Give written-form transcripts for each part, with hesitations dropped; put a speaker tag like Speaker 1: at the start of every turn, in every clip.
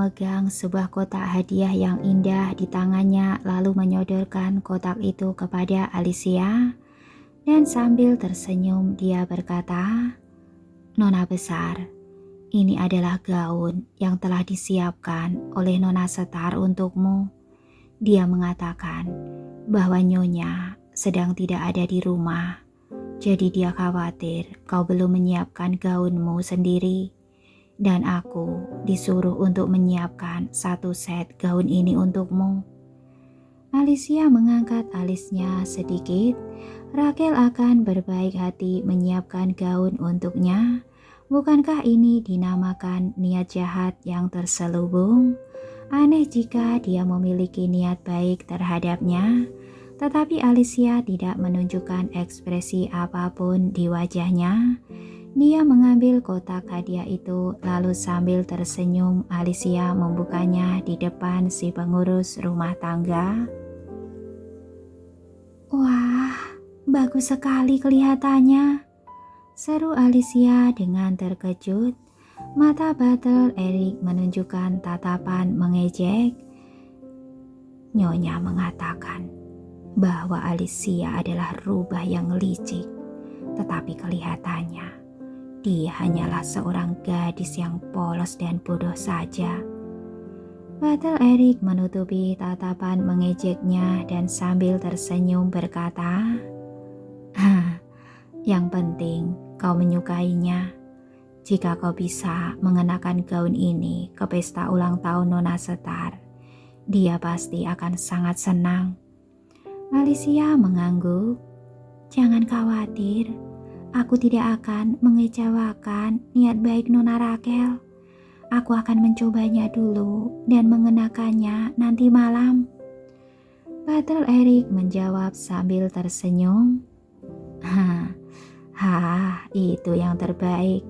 Speaker 1: memegang sebuah kotak hadiah yang indah di tangannya lalu menyodorkan kotak itu kepada Alicia. Dan sambil tersenyum dia berkata, "Nona besar, ini adalah gaun yang telah disiapkan oleh Nona Setar untukmu." Dia mengatakan bahwa Nyonya sedang tidak ada di rumah. Jadi dia khawatir kau belum menyiapkan gaunmu sendiri. Dan aku disuruh untuk menyiapkan satu set gaun ini untukmu. Alicia mengangkat alisnya sedikit. Raquel akan berbaik hati menyiapkan gaun untuknya. Bukankah ini dinamakan niat jahat yang terselubung? Aneh jika dia memiliki niat baik terhadapnya. Tetapi Alicia tidak menunjukkan ekspresi apapun di wajahnya. Dia mengambil kotak hadiah itu lalu sambil tersenyum Alicia membukanya di depan si pengurus rumah tangga. "Wah, bagus sekali kelihatannya," seru Alicia dengan terkejut. Mata Battle Eric menunjukkan tatapan mengejek. Nyonya mengatakan bahwa Alicia adalah rubah yang licik, tetapi kelihatannya dia hanyalah seorang gadis yang polos dan bodoh saja. Battle Eric menutupi tatapan mengejeknya dan sambil tersenyum berkata, "Yang penting kau menyukainya. Jika kau bisa mengenakan gaun ini ke pesta ulang tahun Nona Setar, dia pasti akan sangat senang." Alicia mengangguk. "Jangan khawatir. Aku tidak akan mengecewakan niat baik Nona Raquel. Aku akan mencobanya dulu dan mengenakannya nanti malam." Battle Eric menjawab sambil tersenyum. Itu yang terbaik.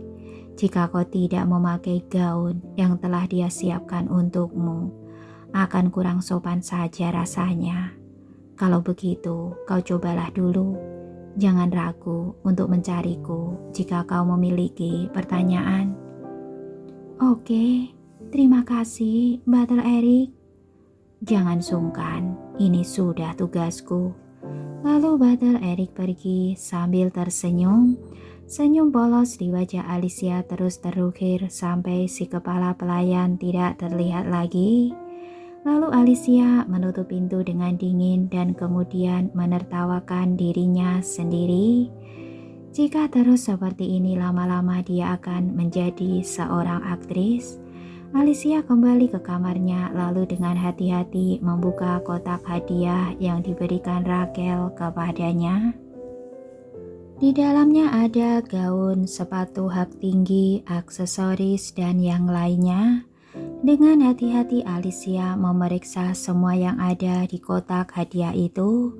Speaker 1: Jika kau tidak memakai gaun yang telah dia siapkan untukmu, akan kurang sopan saja rasanya. Kalau begitu, kau cobalah dulu. Jangan ragu untuk mencariku jika kau memiliki pertanyaan. "Oke, terima kasih, Battle Eric." "Jangan sungkan, ini sudah tugasku." Lalu Battle Eric pergi sambil tersenyum. Senyum polos di wajah Alicia terus terukir sampai si kepala pelayan tidak terlihat lagi. Lalu Alicia menutup pintu dengan dingin dan kemudian menertawakan dirinya sendiri. Jika terus seperti ini lama-lama dia akan menjadi seorang aktris. Alicia kembali ke kamarnya lalu dengan hati-hati membuka kotak hadiah yang diberikan Raquel kepadanya. Di dalamnya ada gaun, sepatu hak tinggi, aksesoris, dan yang lainnya. Dengan hati-hati Alicia memeriksa semua yang ada di kotak hadiah itu.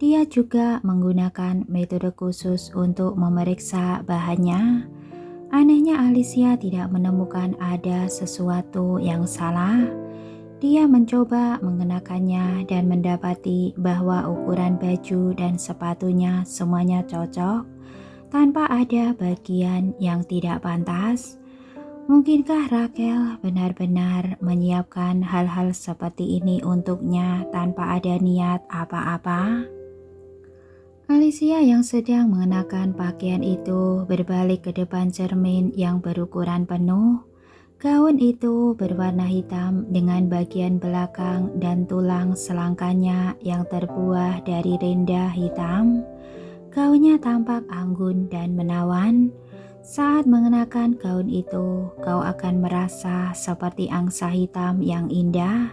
Speaker 1: Dia juga menggunakan metode khusus untuk memeriksa bahannya. Anehnya Alicia tidak menemukan ada sesuatu yang salah. Dia mencoba mengenakannya dan mendapati bahwa ukuran baju dan sepatunya semuanya cocok tanpa ada bagian yang tidak pantas. Mungkinkah Raquel benar-benar menyiapkan hal-hal seperti ini untuknya tanpa ada niat apa-apa? Alicia yang sedang mengenakan pakaian itu berbalik ke depan cermin yang berukuran penuh. Gaun itu berwarna hitam dengan bagian belakang dan tulang selangkannya yang terbuah dari renda hitam. Gaunnya tampak anggun dan menawan. Saat mengenakan gaun itu, kau akan merasa seperti angsa hitam yang indah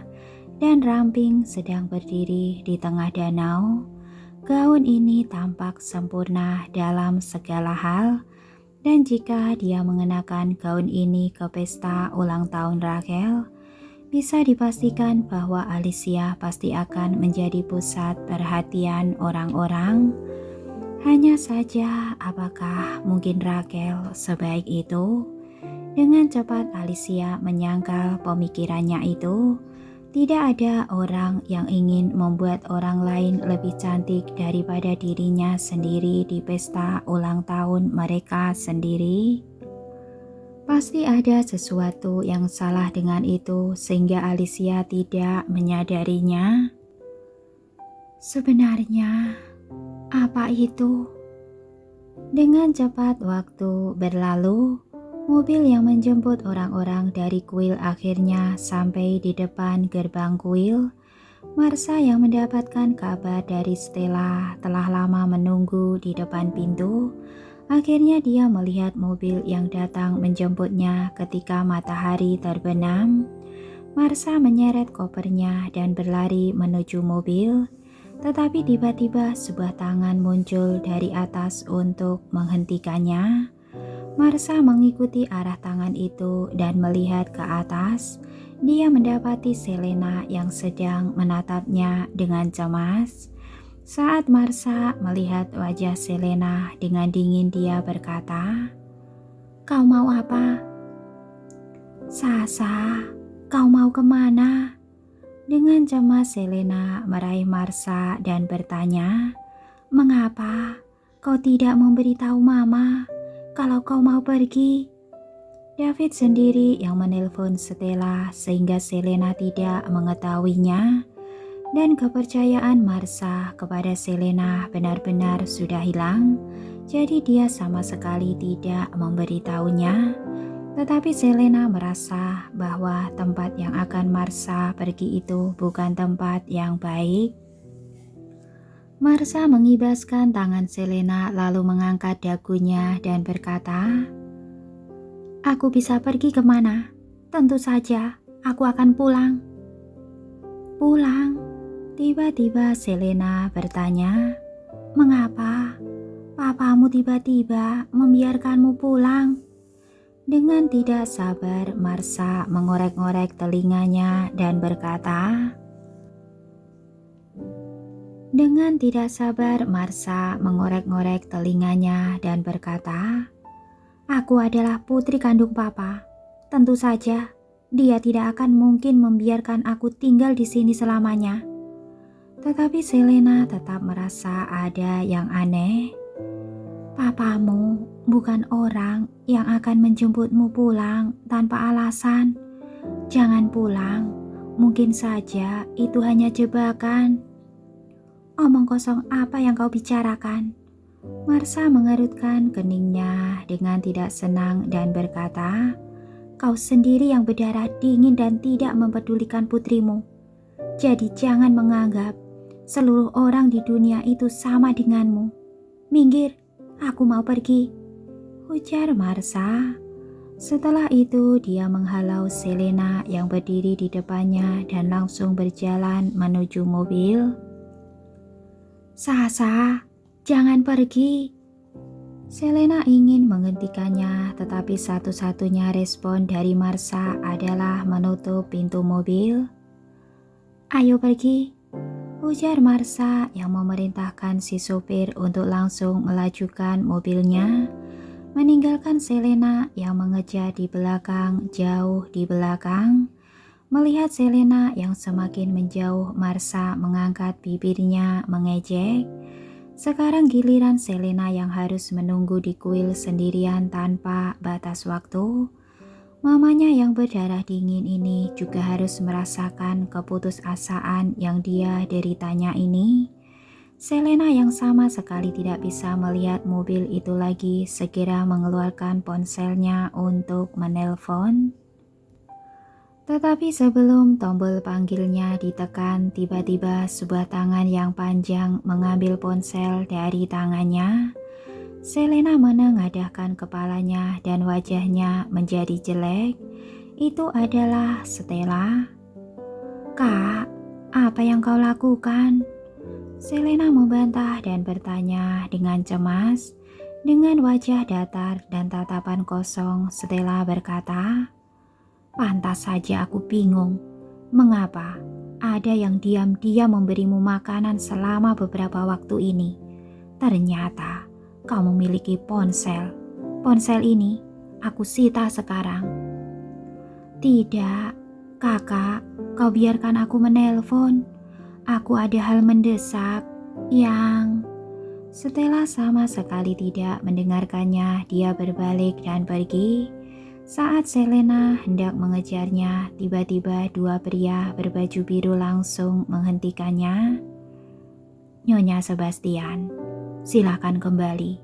Speaker 1: dan ramping sedang berdiri di tengah danau. Gaun ini tampak sempurna dalam segala hal, dan jika dia mengenakan gaun ini ke pesta ulang tahun Raquel, bisa dipastikan bahwa Alicia pasti akan menjadi pusat perhatian orang-orang. Hanya saja, apakah mungkin Raquel sebaik itu? Dengan cepat Alicia menyangkal pemikirannya itu. Tidak ada orang yang ingin membuat orang lain lebih cantik daripada dirinya sendiri di pesta ulang tahun mereka sendiri. Pasti ada sesuatu yang salah dengan itu sehingga Alicia tidak menyadarinya. Sebenarnya, apa itu? Dengan cepat waktu berlalu, mobil yang menjemput orang-orang dari kuil akhirnya sampai di depan gerbang kuil. Marsha yang mendapatkan kabar dari Stella telah lama menunggu di depan pintu. Akhirnya dia melihat mobil yang datang menjemputnya ketika matahari terbenam. Marsha menyeret kopernya dan berlari menuju mobil. Tetapi tiba-tiba sebuah tangan muncul dari atas untuk menghentikannya. Marsha mengikuti arah tangan itu dan melihat ke atas. Dia mendapati Selena yang sedang menatapnya dengan cemas. Saat Marsha melihat wajah Selena dengan dingin, dia berkata, "Kau mau apa?" "Sasa, kau mau kemana?" Dengan cemas Selena meraih Marsha dan bertanya, "Mengapa kau tidak memberitahu Mama kalau kau mau pergi?" David sendiri yang menelpon Stella sehingga Selena tidak mengetahuinya, dan kepercayaan Marsha kepada Selena benar-benar sudah hilang, jadi dia sama sekali tidak memberitahunya. Tetapi Selena merasa bahwa tempat yang akan Marsha pergi itu bukan tempat yang baik. Marsha mengibaskan tangan Selena lalu mengangkat dagunya dan berkata, "Aku bisa pergi kemana? Tentu saja, aku akan pulang." "Pulang?" Tiba-tiba Selena bertanya, "Mengapa papamu tiba-tiba membiarkanmu pulang?" Dengan tidak sabar, Marsha mengorek-ngorek telinganya dan berkata, "Aku adalah putri kandung papa. Tentu saja, dia tidak akan mungkin membiarkan aku tinggal di sini selamanya." Tetapi Selena tetap merasa ada yang aneh. "Papamu bukan orang yang akan menjemputmu pulang tanpa alasan. Jangan pulang, mungkin saja itu hanya jebakan." "Omong kosong apa yang kau bicarakan?" Marsha mengerutkan keningnya dengan tidak senang dan berkata, "Kau sendiri yang berdarah dingin dan tidak mempedulikan putrimu. Jadi jangan menganggap seluruh orang di dunia itu sama denganmu. Minggir, aku mau pergi," ujar Marsha. Setelah itu dia menghalau Selena yang berdiri di depannya dan langsung berjalan menuju mobil. "Sasa, jangan pergi." Selena ingin menghentikannya, tetapi satu-satunya respon dari Marsha adalah menutup pintu mobil. "Ayo pergi," ujar Marsha yang memerintahkan si sopir untuk langsung melajukan mobilnya, meninggalkan Selena yang mengejar di belakang, jauh di belakang. Melihat Selena yang semakin menjauh, Marsha mengangkat bibirnya mengejek. Sekarang giliran Selena yang harus menunggu di kuil sendirian tanpa batas waktu. Mamanya yang berdarah dingin ini juga harus merasakan keputusasaan yang dia deritanya ini. Selena yang sama sekali tidak bisa melihat mobil itu lagi segera mengeluarkan ponselnya untuk menelpon. Tetapi sebelum tombol panggilnya ditekan, tiba-tiba sebuah tangan yang panjang mengambil ponsel dari tangannya. Selena menengadahkan kepalanya dan wajahnya menjadi jelek. Itu adalah Stella. "Kak, apa yang kau lakukan?" Selena membantah dan bertanya dengan cemas. Dengan wajah datar dan tatapan kosong, Stella berkata, "Pantas saja aku bingung. Mengapa ada yang diam-diam memberimu makanan selama beberapa waktu ini? Ternyata kau memiliki ponsel. Ponsel ini aku sita sekarang." "Tidak, kakak, kau biarkan aku menelpon. Aku ada hal mendesak yang..." Stella sama sekali tidak mendengarkannya. Dia berbalik dan pergi. Saat Selena hendak mengejarnya, tiba-tiba dua pria berbaju biru langsung menghentikannya. "Nyonya Sebastian, silakan kembali."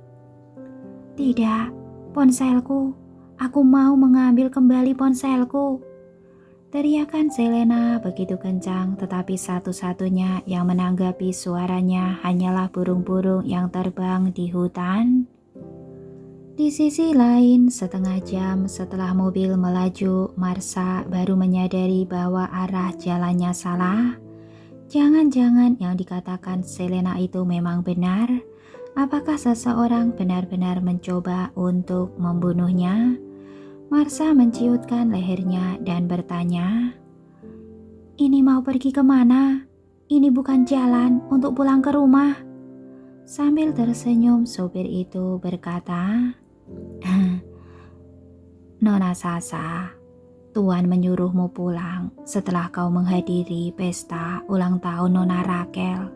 Speaker 1: "Tidak, ponselku. Aku mau mengambil kembali ponselku." Teriakan Selena begitu kencang, tetapi satu-satunya yang menanggapi suaranya hanyalah burung-burung yang terbang di hutan. Di sisi lain, setengah jam setelah mobil melaju, Marsha baru menyadari bahwa arah jalannya salah. Jangan-jangan yang dikatakan Selena itu memang benar. Apakah seseorang benar-benar mencoba untuk membunuhnya? Marsha menciutkan lehernya dan bertanya, "Ini mau pergi kemana? Ini bukan jalan untuk pulang ke rumah." Sambil tersenyum, sopir itu berkata, "Nona Sasa, Tuan menyuruhmu pulang setelah kau menghadiri pesta ulang tahun Nona Raquel."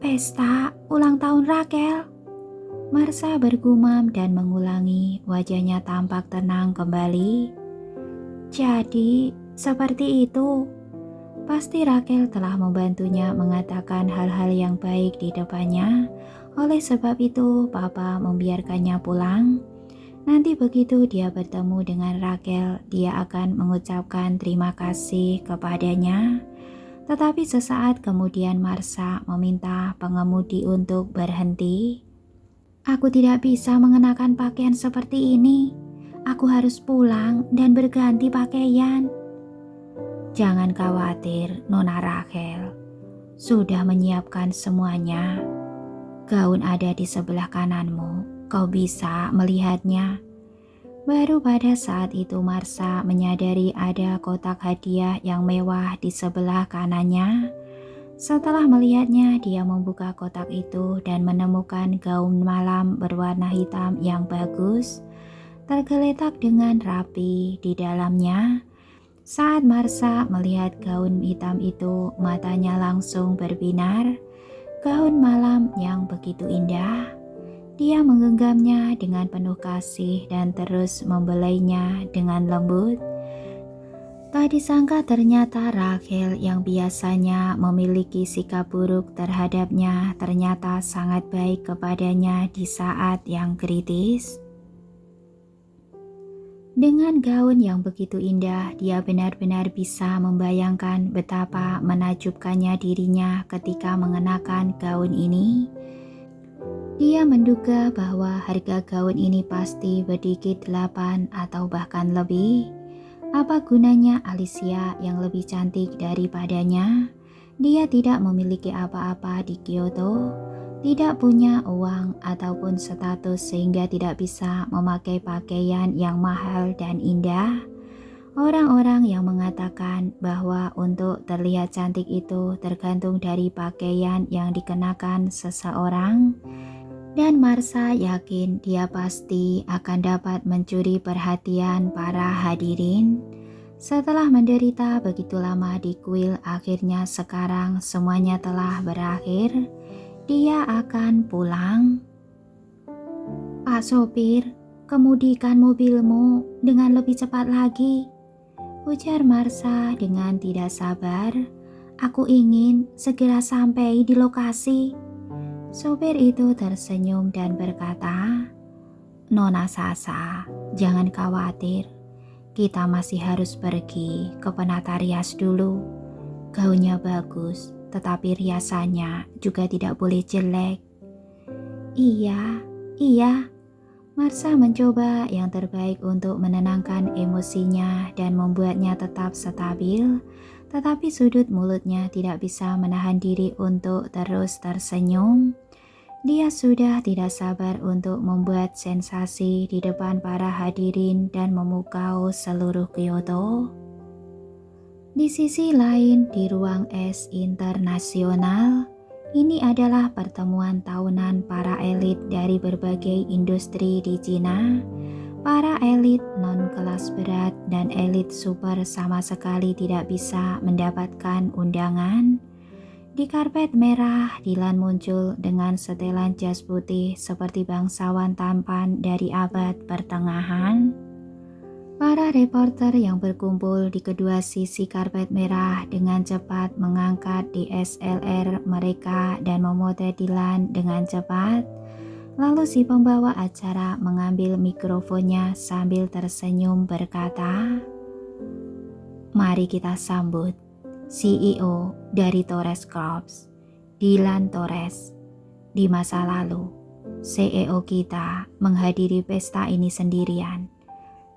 Speaker 1: "Pesta ulang tahun Raquel?" Marsha bergumam dan mengulangi, wajahnya tampak tenang kembali. "Jadi, seperti itu. Pasti Raquel telah membantunya mengatakan hal-hal yang baik di depannya. Oleh sebab itu, Papa membiarkannya pulang. Nanti begitu dia bertemu dengan Raquel, dia akan mengucapkan terima kasih kepadanya." Tetapi sesaat kemudian Marsha meminta pengemudi untuk berhenti. "Aku tidak bisa mengenakan pakaian seperti ini. Aku harus pulang dan berganti pakaian." "Jangan khawatir, Nona Raquel. Sudah menyiapkan semuanya. Gaun ada di sebelah kananmu. Kau bisa melihatnya." Baru pada saat itu Marsha menyadari ada kotak hadiah yang mewah di sebelah kanannya. Setelah melihatnya, dia membuka kotak itu dan menemukan gaun malam berwarna hitam yang bagus, tergeletak dengan rapi di dalamnya. Saat Marsha melihat gaun hitam itu, matanya langsung berbinar. Gaun malam yang begitu indah. Dia menggenggamnya dengan penuh kasih dan terus membelainya dengan lembut. Tak disangka ternyata Raquel yang biasanya memiliki sikap buruk terhadapnya ternyata sangat baik kepadanya di saat yang kritis. Dengan gaun yang begitu indah, dia benar-benar bisa membayangkan betapa menakjubkannya dirinya ketika mengenakan gaun ini. Dia menduga bahwa harga gaun ini pasti berdikit 8 atau bahkan lebih. Apa gunanya Alicia yang lebih cantik daripadanya? Dia tidak memiliki apa-apa di Kyoto, tidak punya uang ataupun status sehingga tidak bisa memakai pakaian yang mahal dan indah. Orang-orang yang mengatakan bahwa untuk terlihat cantik itu tergantung dari pakaian yang dikenakan seseorang. Dan Marsha yakin dia pasti akan dapat mencuri perhatian para hadirin. Setelah menderita begitu lama di kuil, akhirnya sekarang semuanya telah berakhir. Dia akan pulang. "Pak sopir, kemudikan mobilmu dengan lebih cepat lagi," ujar Marsha dengan tidak sabar. "Aku ingin segera sampai di lokasi." Sopir itu tersenyum dan berkata, "Nona Sasa, jangan khawatir. Kita masih harus pergi ke penata rias dulu. Gaunnya bagus, tetapi riasannya juga tidak boleh jelek." Iya. Marsha mencoba yang terbaik untuk menenangkan emosinya dan membuatnya tetap stabil. Tetapi sudut mulutnya tidak bisa menahan diri untuk terus tersenyum. Dia sudah tidak sabar untuk membuat sensasi di depan para hadirin dan memukau seluruh Kyoto. Di sisi lain, di ruang es internasional, ini adalah pertemuan tahunan para elit dari berbagai industri di Cina. Para elit non-kelas berat dan elit super sama sekali tidak bisa mendapatkan undangan. Di karpet merah, Dylan muncul dengan setelan jas putih seperti bangsawan tampan dari abad pertengahan. Para reporter yang berkumpul di kedua sisi karpet merah dengan cepat mengangkat DSLR mereka dan memotret Dylan dengan cepat. Lalu si pembawa acara mengambil mikrofonnya sambil tersenyum berkata, "Mari kita sambut CEO dari Torres Corps, Dylan Torres. Di masa lalu, CEO kita menghadiri pesta ini sendirian.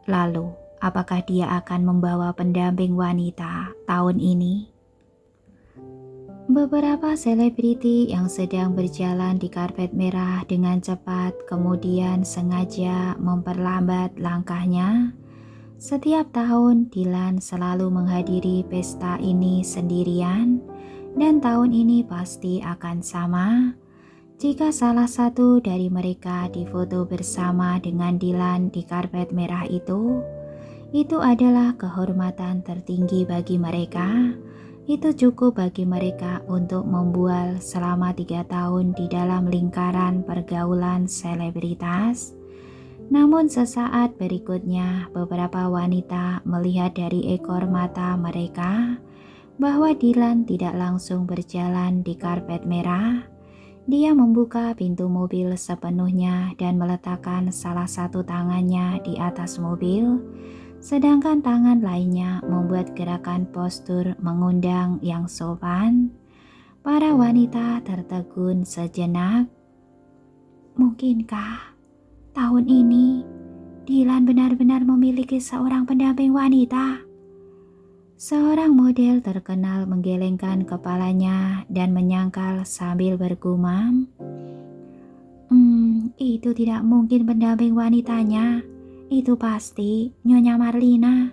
Speaker 1: Lalu, apakah dia akan membawa pendamping wanita tahun ini?" Beberapa selebriti yang sedang berjalan di karpet merah dengan cepat kemudian sengaja memperlambat langkahnya. Setiap tahun Dylan selalu menghadiri pesta ini sendirian, dan tahun ini pasti akan sama. Jika salah satu dari mereka difoto bersama dengan Dylan di karpet merah itu adalah kehormatan tertinggi bagi mereka. Itu cukup bagi mereka untuk membual selama 3 tahun di dalam lingkaran pergaulan selebritas. Namun sesaat berikutnya beberapa wanita melihat dari ekor mata mereka bahwa Dylan tidak langsung berjalan di karpet merah. Dia membuka pintu mobil sepenuhnya dan meletakkan salah satu tangannya di atas mobil, sedangkan tangan lainnya membuat gerakan postur mengundang yang sopan. Para wanita tertegun sejenak. Mungkinkah tahun ini Dylan benar-benar memiliki seorang pendamping wanita? Seorang model terkenal menggelengkan kepalanya dan menyangkal sambil bergumam, Itu tidak mungkin pendamping wanitanya. Itu pasti Nyonya Marlina."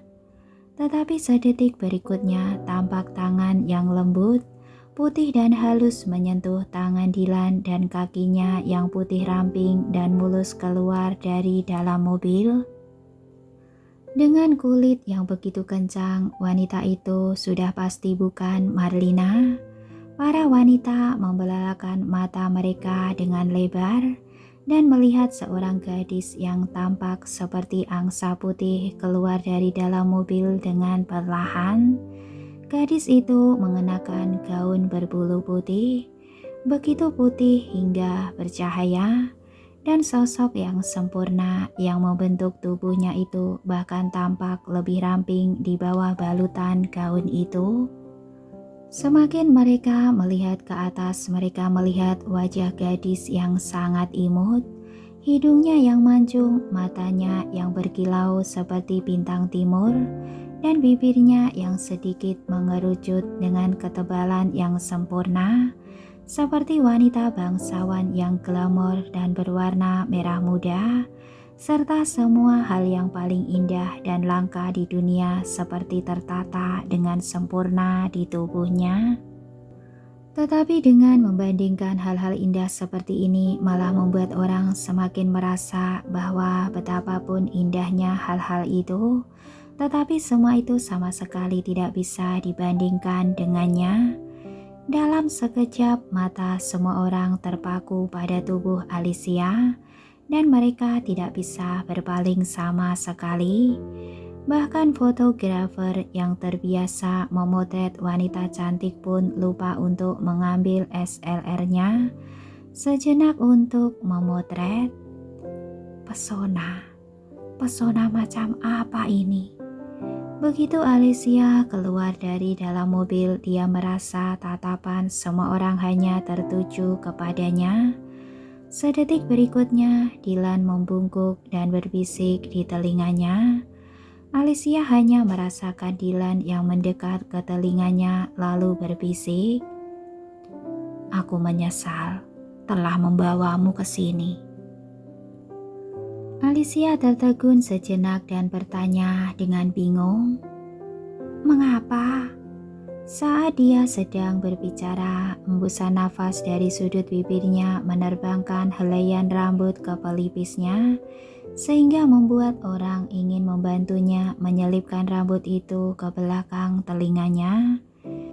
Speaker 1: Tetapi sedetik berikutnya tampak tangan yang lembut, putih dan halus menyentuh tangan Dylan dan kakinya yang putih ramping dan mulus keluar dari dalam mobil. Dengan kulit yang begitu kencang, wanita itu sudah pasti bukan Marlina. Para wanita membelalakan mata mereka dengan lebar dan melihat seorang gadis yang tampak seperti angsa putih keluar dari dalam mobil dengan perlahan. Gadis itu mengenakan gaun berbulu putih, begitu putih hingga bercahaya, dan sosok yang sempurna yang membentuk tubuhnya itu bahkan tampak lebih ramping di bawah balutan gaun itu. Semakin mereka melihat ke atas, mereka melihat wajah gadis yang sangat imut, hidungnya yang mancung, matanya yang berkilau seperti bintang timur, dan bibirnya yang sedikit mengerucut dengan ketebalan yang sempurna, seperti wanita bangsawan yang glamor dan berwarna merah muda, serta semua hal yang paling indah dan langka di dunia seperti tertata dengan sempurna di tubuhnya. Tetapi dengan membandingkan hal-hal indah seperti ini malah membuat orang semakin merasa bahwa betapapun indahnya hal-hal itu, tetapi semua itu sama sekali tidak bisa dibandingkan dengannya. Dalam sekejap mata semua orang terpaku pada tubuh Alicia, dan mereka tidak bisa berpaling sama sekali. Bahkan fotografer yang terbiasa memotret wanita cantik pun lupa untuk mengambil SLR-nya sejenak untuk memotret. Pesona macam apa ini? Begitu Alicia keluar dari dalam mobil, dia merasa tatapan semua orang hanya tertuju kepadanya. Sedetik berikutnya, Dylan membungkuk dan berbisik di telinganya. Alicia hanya merasakan Dylan yang mendekat ke telinganya lalu berbisik, "Aku menyesal telah membawamu ke sini." Alicia tertegun sejenak dan bertanya dengan bingung, "Mengapa?" Saat dia sedang berbicara, hembusan nafas dari sudut bibirnya menerbangkan helaian rambut ke pelipisnya, sehingga membuat orang ingin membantunya menyelipkan rambut itu ke belakang telinganya.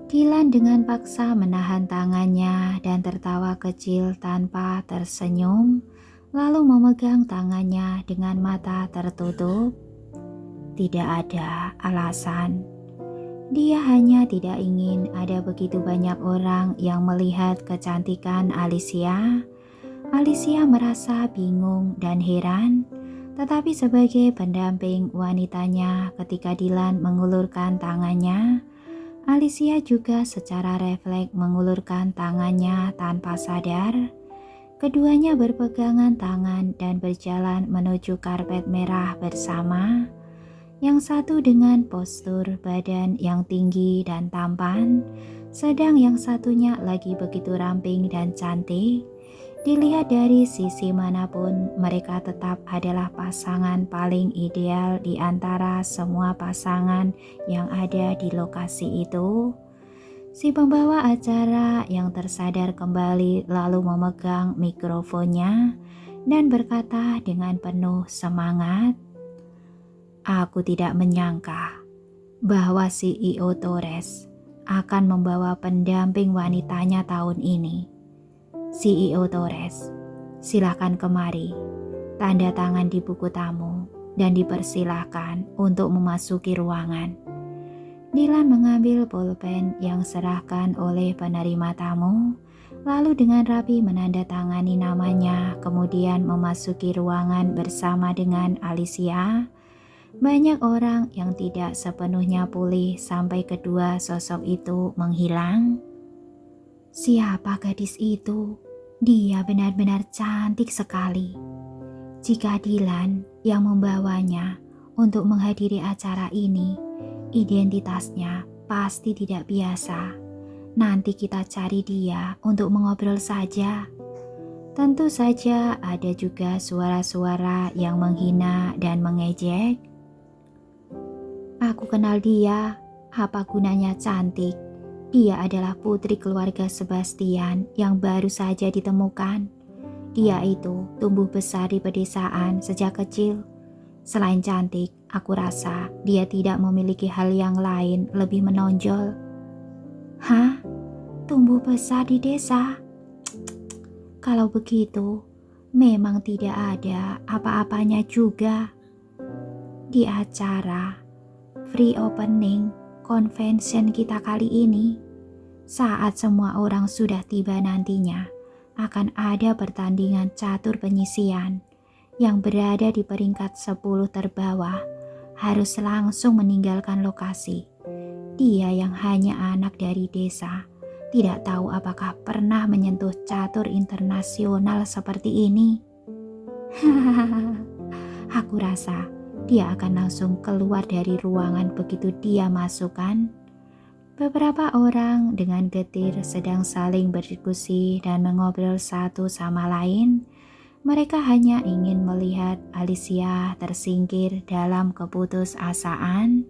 Speaker 1: Dylan dengan paksa menahan tangannya dan tertawa kecil tanpa tersenyum, lalu memegang tangannya dengan mata tertutup. Tidak ada alasan. Dia hanya tidak ingin ada begitu banyak orang yang melihat kecantikan Alicia. Alicia merasa bingung dan heran, tetapi sebagai pendamping wanitanya ketika Dylan mengulurkan tangannya, Alicia juga secara refleks mengulurkan tangannya tanpa sadar. Keduanya berpegangan tangan dan berjalan menuju karpet merah bersama. Yang satu dengan postur badan yang tinggi dan tampan, sedang yang satunya lagi begitu ramping dan cantik. Dilihat dari sisi manapun, mereka tetap adalah pasangan paling ideal di antara semua pasangan yang ada di lokasi itu. Si pembawa acara yang tersadar kembali lalu memegang mikrofonnya dan berkata dengan penuh semangat, "Aku tidak menyangka bahwa CEO Torres akan membawa pendamping wanitanya tahun ini. CEO Torres, silakan kemari, tanda tangan di buku tamu dan dipersilahkan untuk memasuki ruangan." Dylan mengambil pulpen yang serahkan oleh penerima tamu, lalu dengan rapi menandatangani namanya, kemudian memasuki ruangan bersama dengan Alicia. Banyak orang yang tidak sepenuhnya pulih sampai kedua sosok itu menghilang. Siapa gadis itu? Dia benar-benar cantik sekali. Jika Dylan yang membawanya untuk menghadiri acara ini, identitasnya pasti tidak biasa. Nanti kita cari dia untuk mengobrol saja. Tentu saja ada juga suara-suara yang menghina dan mengejek. Aku kenal dia, apa gunanya cantik? Dia adalah putri keluarga Sebastian yang baru saja ditemukan. Dia itu tumbuh besar di pedesaan sejak kecil. Selain cantik, aku rasa dia tidak memiliki hal yang lain lebih menonjol. Hah? Tumbuh besar di desa? Kalau begitu, memang tidak ada apa-apanya juga. Di acara free opening convention kita kali ini, saat semua orang sudah tiba nantinya, akan ada pertandingan catur penyisian. Yang berada di peringkat 10 terbawah harus langsung meninggalkan lokasi. Dia yang hanya anak dari desa, tidak tahu apakah pernah menyentuh catur internasional seperti ini. Aku rasa dia akan langsung keluar dari ruangan begitu dia masukkan. Beberapa orang dengan getir sedang saling berdiskusi dan mengobrol satu sama lain. Mereka hanya ingin melihat Alicia tersingkir dalam keputusasaan.